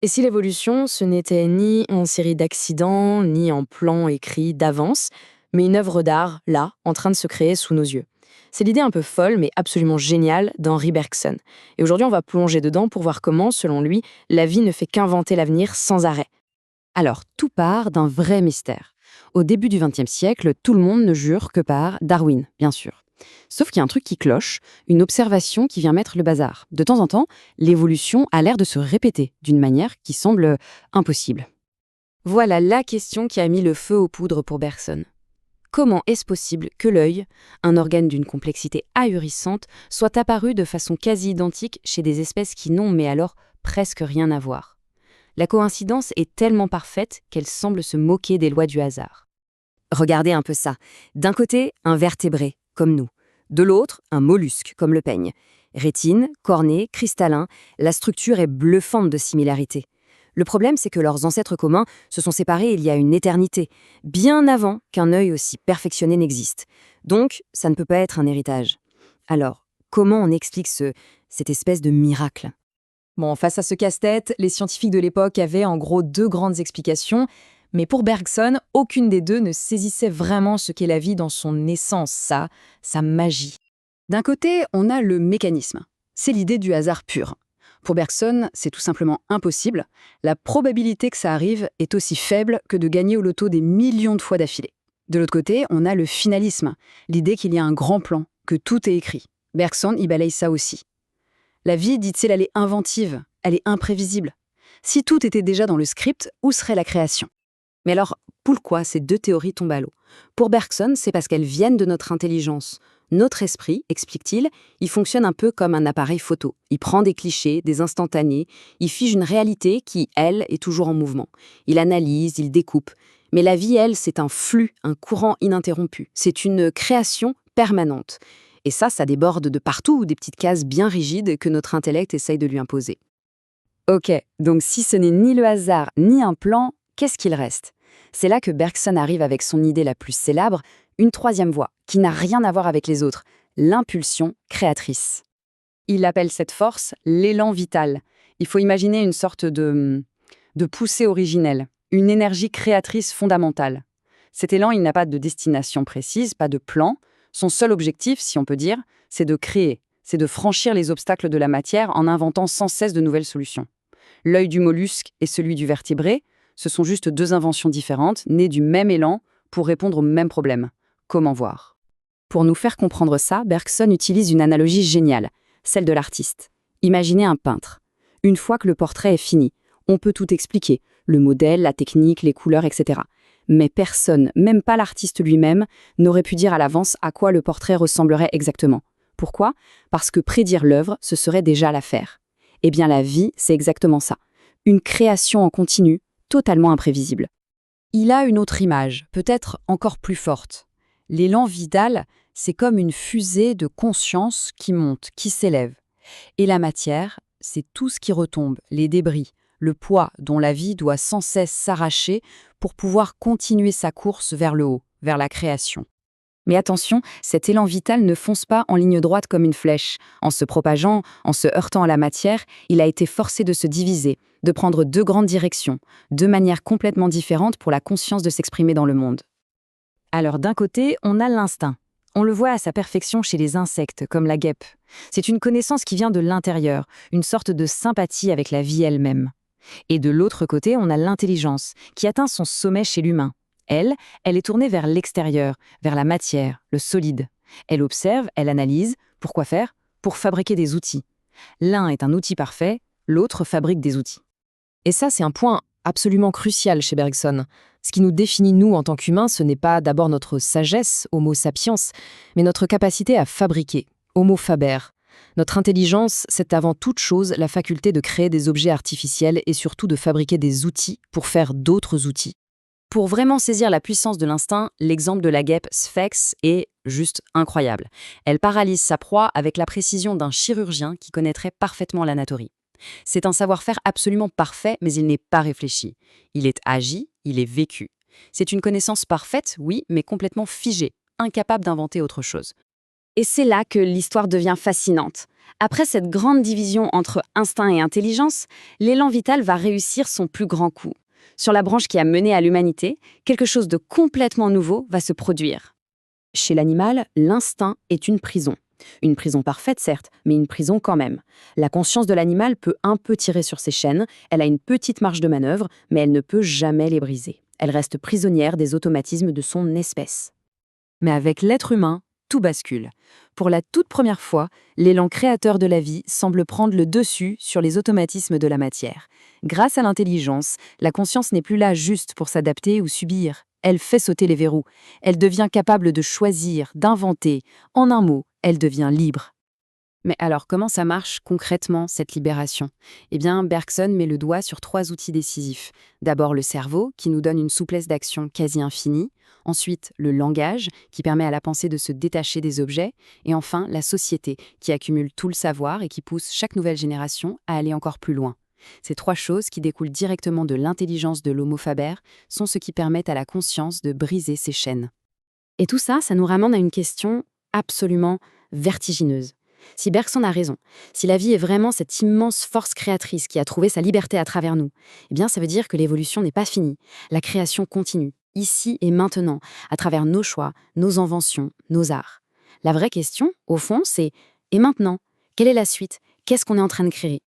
Et si l'évolution, ce n'était ni une série d'accidents, ni un plan écrit d'avance, mais une œuvre d'art, là, en train de se créer sous nos yeux. C'est l'idée un peu folle, mais absolument géniale, d'Henri Bergson. Et aujourd'hui, on va plonger dedans pour voir comment, selon lui, la vie ne fait qu'inventer l'avenir sans arrêt. Alors, tout part d'un vrai mystère. Au début du XXe siècle, tout le monde ne jure que par Darwin, bien sûr. Sauf qu'il y a un truc qui cloche, une observation qui vient mettre le bazar. De temps en temps, l'évolution a l'air de se répéter d'une manière qui semble impossible. Voilà la question qui a mis le feu aux poudres pour Bergson. Comment est-ce possible que l'œil, un organe d'une complexité ahurissante, soit apparu de façon quasi identique chez des espèces qui n'ont mais alors presque rien à voir? La coïncidence est tellement parfaite qu'elle semble se moquer des lois du hasard. Regardez un peu ça. D'un côté, un vertébré, comme nous. De l'autre, un mollusque, comme le peigne. Rétine, cornée, cristallin, la structure est bluffante de similarité. Le problème, c'est que leurs ancêtres communs se sont séparés il y a une éternité, bien avant qu'un œil aussi perfectionné n'existe. Donc, ça ne peut pas être un héritage. Alors, comment on explique cette espèce de miracle? Bon, face à ce casse-tête, les scientifiques de l'époque avaient en gros deux grandes explications, mais pour Bergson, aucune des deux ne saisissait vraiment ce qu'est la vie dans son essence, sa magie. D'un côté, on a le mécanisme. C'est l'idée du hasard pur. Pour Bergson, c'est tout simplement impossible. La probabilité que ça arrive est aussi faible que de gagner au loto des millions de fois d'affilée. De l'autre côté, on a le finalisme, l'idée qu'il y a un grand plan, que tout est écrit. Bergson y balaye ça aussi. La vie, dit-il, elle est inventive, elle est imprévisible. Si tout était déjà dans le script, où serait la création? Mais alors, pourquoi ces deux théories tombent à l'eau? Pour Bergson, c'est parce qu'elles viennent de notre intelligence. Notre esprit, explique-t-il, il fonctionne un peu comme un appareil photo. Il prend des clichés, des instantanés, il fige une réalité qui, elle, est toujours en mouvement. Il analyse, il découpe. Mais la vie, elle, c'est un flux, un courant ininterrompu. C'est une création permanente. Et ça déborde de partout, des petites cases bien rigides que notre intellect essaye de lui imposer. Ok, donc si ce n'est ni le hasard, ni un plan, qu'est-ce qu'il reste? C'est là que Bergson arrive avec son idée la plus célèbre, une troisième voie, qui n'a rien à voir avec les autres, l'impulsion créatrice. Il appelle cette force l'élan vital. Il faut imaginer une sorte de poussée originelle, une énergie créatrice fondamentale. Cet élan, il n'a pas de destination précise, pas de plan. Son seul objectif, si on peut dire, c'est de créer, c'est de franchir les obstacles de la matière en inventant sans cesse de nouvelles solutions. L'œil du mollusque et celui du vertébré, ce sont juste deux inventions différentes, nées du même élan pour répondre au même problème. Comment voir? Pour nous faire comprendre ça, Bergson utilise une analogie géniale, celle de l'artiste. Imaginez un peintre. Une fois que le portrait est fini, on peut tout expliquer, le modèle, la technique, les couleurs, etc. Mais personne, même pas l'artiste lui-même, n'aurait pu dire à l'avance à quoi le portrait ressemblerait exactement. Pourquoi? Parce que prédire l'œuvre, ce serait déjà l'affaire. Eh bien la vie, c'est exactement ça. Une création en continu, totalement imprévisible. Il a une autre image, peut-être encore plus forte. L'élan vital, c'est comme une fusée de conscience qui monte, qui s'élève. Et la matière, c'est tout ce qui retombe, les débris, le poids dont la vie doit sans cesse s'arracher pour pouvoir continuer sa course vers le haut, vers la création. Mais attention, cet élan vital ne fonce pas en ligne droite comme une flèche. En se propageant, en se heurtant à la matière, il a été forcé de se diviser, de prendre deux grandes directions, deux manières complètement différentes pour la conscience de s'exprimer dans le monde. Alors d'un côté, on a l'instinct. On le voit à sa perfection chez les insectes, comme la guêpe. C'est une connaissance qui vient de l'intérieur, une sorte de sympathie avec la vie elle-même. Et de l'autre côté, on a l'intelligence, qui atteint son sommet chez l'humain. Elle est tournée vers l'extérieur, vers la matière, le solide. Elle observe, elle analyse. Pourquoi faire? Pour fabriquer des outils. L'un est un outil parfait, l'autre fabrique des outils. Et ça, c'est un point absolument crucial chez Bergson. Ce qui nous définit, nous, en tant qu'humains, ce n'est pas d'abord notre sagesse, Homo sapiens, mais notre capacité à fabriquer, Homo faber. Notre intelligence, c'est avant toute chose la faculté de créer des objets artificiels et surtout de fabriquer des outils pour faire d'autres outils. Pour vraiment saisir la puissance de l'instinct, l'exemple de la guêpe Sphex est juste incroyable. Elle paralyse sa proie avec la précision d'un chirurgien qui connaîtrait parfaitement l'anatolie. C'est un savoir-faire absolument parfait, mais il n'est pas réfléchi. Il est agi, il est vécu. C'est une connaissance parfaite, oui, mais complètement figée, incapable d'inventer autre chose. Et c'est là que l'histoire devient fascinante. Après cette grande division entre instinct et intelligence, l'élan vital va réussir son plus grand coup. Sur la branche qui a mené à l'humanité, quelque chose de complètement nouveau va se produire. Chez l'animal, l'instinct est une prison. Une prison parfaite, certes, mais une prison quand même. La conscience de l'animal peut un peu tirer sur ses chaînes, elle a une petite marge de manœuvre, mais elle ne peut jamais les briser. Elle reste prisonnière des automatismes de son espèce. Mais avec l'être humain, tout bascule. Pour la toute première fois, l'élan créateur de la vie semble prendre le dessus sur les automatismes de la matière. Grâce à l'intelligence, la conscience n'est plus là juste pour s'adapter ou subir. Elle fait sauter les verrous. Elle devient capable de choisir, d'inventer. En un mot, elle devient libre. Mais alors, comment ça marche concrètement, cette libération? Eh bien, Bergson met le doigt sur 3 outils décisifs. D'abord le cerveau, qui nous donne une souplesse d'action quasi infinie. Ensuite, le langage, qui permet à la pensée de se détacher des objets. Et enfin, la société, qui accumule tout le savoir et qui pousse chaque nouvelle génération à aller encore plus loin. Ces 3 choses, qui découlent directement de l'intelligence de l'Homo faber, sont ce qui permettent à la conscience de briser ses chaînes. Et tout ça, ça nous ramène à une question absolument vertigineuse. Si Bergson a raison, si la vie est vraiment cette immense force créatrice qui a trouvé sa liberté à travers nous, eh bien ça veut dire que l'évolution n'est pas finie. La création continue, ici et maintenant, à travers nos choix, nos inventions, nos arts. La vraie question, au fond, c'est « et maintenant ? Quelle est la suite ? Qu'est-ce qu'on est en train de créer ?»